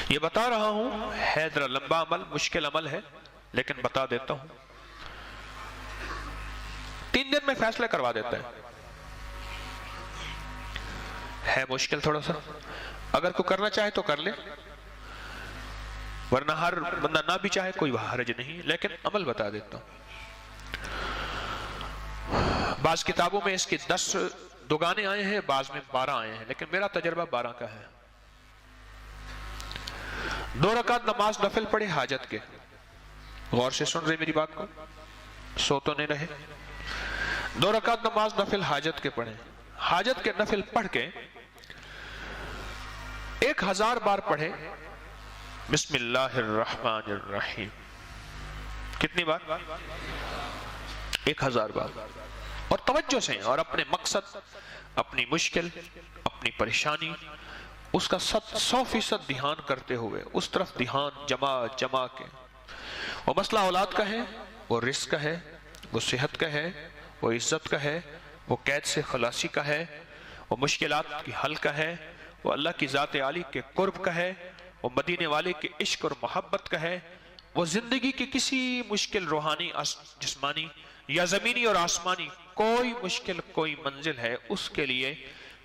یہ بتا رہا ہوں ہے ذرا لمبا عمل، مشکل عمل ہے، لیکن بتا دیتا ہوں 3 دن میں فیصلہ کروا دیتا ہے مشکل تھوڑا سا، اگر کوئی کرنا چاہے تو کر لے، ورنہ ہر بندہ نہ بھی چاہے کوئی حرج نہیں، لیکن عمل بتا دیتا ہوں۔ بعض کتابوں میں اس کی 10 دگانے آئے ہیں، بعض میں 12 آئے ہیں، لیکن میرا تجربہ 12 کا ہے۔ 2 رکعت نماز نفل پڑھے حاجت کے، غور سے سن رہے میری بات کو، سو تو نہیں رہے۔ 2 رکعت نماز نفل حاجت کے پڑھیں، حاجت کے نفل پڑھ کے 1000 بار پڑھے بسم اللہ الرحمن الرحیم۔ کتنی بار؟ 1000 بار، اور توجہ سے، اور اپنے مقصد، اپنی مشکل، اپنی پریشانی، اس کا 100% دھیان کرتے ہوئے، اس طرف دھیان جما کے۔ وہ مسئلہ اولاد کا ہے، وہ رزق کا ہے، وہ صحت کا ہے، وہ عزت کا ہے، وہ قید سے خلاصی کا ہے، وہ مشکلات کی حل کا ہے، وہ اللہ کی ذات عالی کے قرب کا ہے، وہ مدینے والے کے عشق اور محبت کا ہے، وہ زندگی کی کسی مشکل روحانی، جسمانی یا زمینی اور آسمانی کوئی مشکل، کوئی منزل ہے، اس کے لیے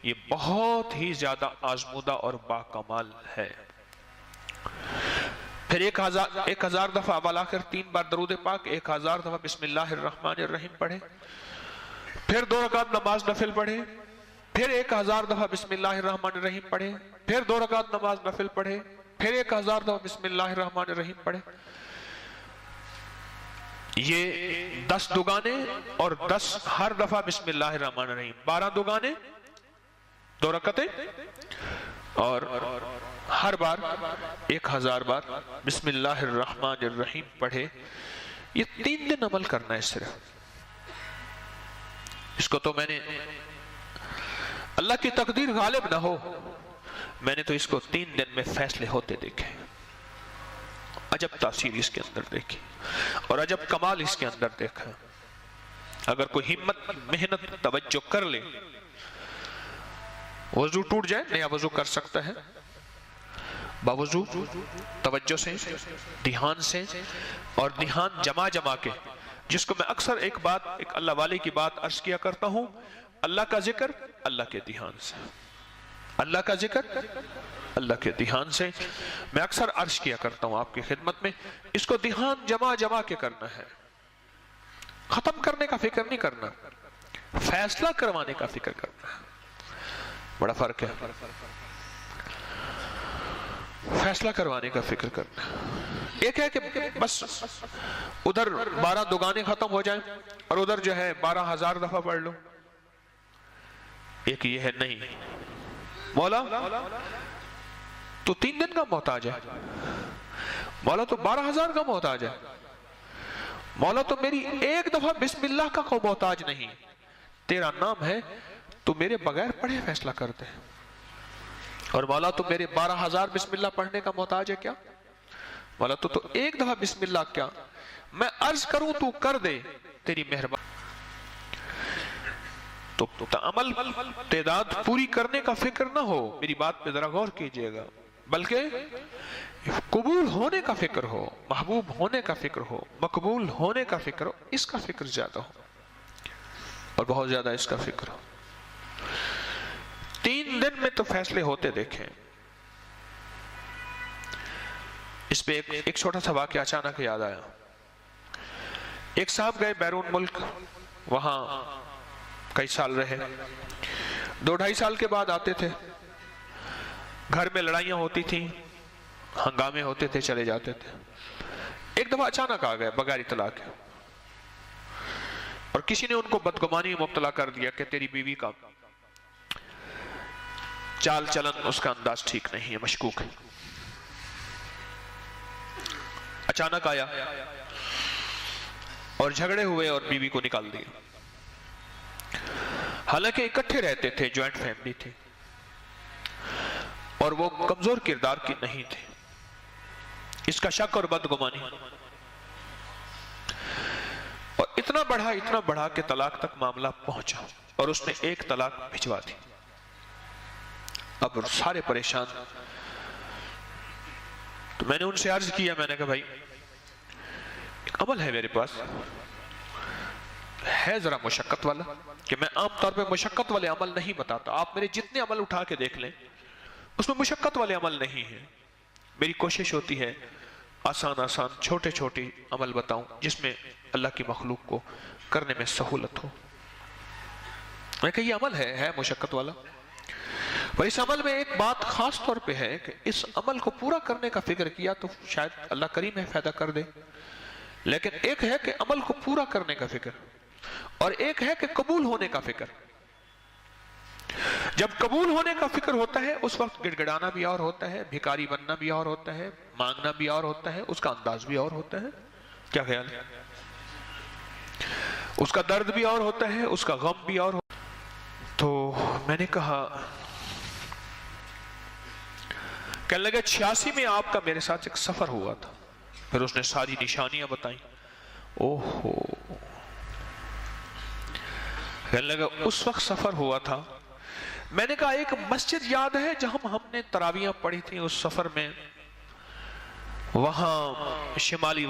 یہ بہت ہی زیادہ آزمودہ اور باکمال ہے۔ پھر 1000 دفعہ اول آخر 3 بار درود پاک، 1000 دفعہ بسم اللہ الرحمن الرحیم پڑھے، پھر 2 رکعت نماز نفل پڑھے، پھر 1000 دفعہ بسم اللہ الرحمن الرحیم پڑھے، پھر 2 رکعت نماز نفل پڑھے، پھر 1000 دفعہ بسم اللہ الرحمن الرحیم پڑھے۔ یہ 10 دگانے اور 10 ہر دفعہ بسم اللہ الرحمن الرحیم، 12 دگانے، 2 رکعتیں، اور ہر بار 1000 بار بسم اللہ الرحمن الرحیم پڑھے۔ یہ 3 دن عمل کرنا ہے صرف۔ اس کو تو میں نے، اللہ کی تقدیر غالب نہ ہو، میں نے تو اس کو 3 دن میں فیصلے ہوتے دیکھے، عجب تاثیر اس کے اندر دیکھی، اور عجب کمال اس کے اندر دیکھا۔ اگر کوئی ہمت، محنت، توجہ کر لے، وضو ٹوٹ جائے، نیا وضو کر سکتا ہے، باوضو توجہ سے، دھیان سے، اور دھیان جما کے، جس کو میں اکثر ایک اللہ والے کی بات عرض کیا کرتا ہوں، اللہ کا ذکر اللہ کے دھیان سے، اللہ کا ذکر اللہ کے دھیان سے۔ میں اکثر عرض کیا کرتا ہوں آپ کی خدمت میں، اس کو دھیان جما کے کرنا ہے، ختم کرنے کا فکر نہیں کرنا، فیصلہ کروانے کا فکر کرنا ہے۔ بڑا فرق ہے، فیصلہ کروانے کا فکر کرنا۔ ایک ہے کہ بس ادھر 12 دگانے ختم ہو جائیں اور ادھر جو ہے 12000 دفعہ پڑھ لو۔ ایک یہ ہے نہیں، مولا تو 3 دن کا محتاج ہے، مولا تو 12000 کا محتاج ہے، مولا تو میری 1 دفعہ بسم اللہ کا کوئی محتاج نہیں، تیرا نام ہے تو میرے بغیر پڑھے فیصلہ کرتے ہیں، اور مولا تو میرے 12000 بسم اللہ پڑھنے کا محتاج ہے کیا؟ مولا تو 1 دفعہ بسم اللہ کیا، میں عرض کروں تو کر دے، تیری مہربانی۔ تو عمل تعداد پوری کرنے کا فکر نہ ہو، میری بات پہ ذرا غور کیجئے گا، بلکہ قبول ہونے کا فکر ہو، محبوب ہونے کا فکر ہو، مقبول ہونے کا فکر ہو، اس کا فکر زیادہ ہو، اور بہت زیادہ اس کا فکر ہو۔ 3 دن میں تو فیصلے ہوتے دیکھیں۔ اس پہ ایک چھوٹا سا واقعہ اچانک یاد آیا۔ ایک صاحب گئے بیرون ملک، وہاں کئی سال رہے، 2-2.5 سال کے بعد آتے تھے، گھر میں لڑائیاں ہوتی تھیں، ہنگامے ہوتے تھے، چلے جاتے تھے۔ ایک دفعہ اچانک آ گئے بغیر اطلاع کے، اور کسی نے ان کو بدگمانی میں مبتلا کر دیا کہ تیری بیوی کا چال چلن، اس کا انداز ٹھیک نہیں ہے، مشکوک ہے۔ اچانک آیا اور جھگڑے ہوئے اور بیوی کو نکال دیا۔ حالانکہ اکٹھے رہتے تھے، جوائنٹ فیملی تھی، اور وہ کمزور کردار کی نہیں تھی۔ اس کا شک اور بدگمانی، اور اتنا بڑھا کہ طلاق تک معاملہ پہنچا، اور اس نے 1 طلاق بھجوا دی۔ اب سارے پریشان، تو میں نے ان سے عرض کیا، میں نے کہا بھائی ایک عمل ہے میرے پاس، ہے ذرا مشقت والا، کہ میں عام طور پہ مشقت والے عمل نہیں بتاتا، آپ میرے جتنے عمل اٹھا کے دیکھ لیں اس میں مشقت والے عمل نہیں ہیں، میری کوشش ہوتی ہے آسان آسان چھوٹے چھوٹے عمل بتاؤں جس میں اللہ کی مخلوق کو کرنے میں سہولت ہو۔ میں کہا یہ عمل ہے مشقت والا، اور اس عمل میں ایک بات خاص طور پہ ہے کہ اس عمل کو پورا کرنے کا فکر کیا تو شاید اللہ کریم ہے فائدہ کر دے، لیکن ایک ہے کہ عمل کو پورا کرنے کا فکر، اور ایک ہے کہ قبول ہونے کا فکر۔ جب قبول ہونے کا فکر ہوتا ہے اس وقت گڑ گڑانا بھی اور ہوتا ہے، بھکاری بننا بھی اور ہوتا ہے، مانگنا بھی اور ہوتا ہے، اس کا انداز بھی اور ہوتا ہے۔ کیا خیال ہے؟ اس کا درد بھی اور ہوتا ہے، اس کا غم بھی اور ہوتا ہے۔ تو میں نے کہا، کہنے لگا 86 میں آپ کا میرے ساتھ ایک سفر ہوا تھا، پھر اس نے ساری نشانیاں بتائیں۔ اوہو، کہنے لگا اس وقت سفر ہوا تھا۔ میں نے کہا ایک مسجد یاد ہے جہاں ہم نے تراویحیں پڑھی تھیں اس سفر میں، وہاں شمالی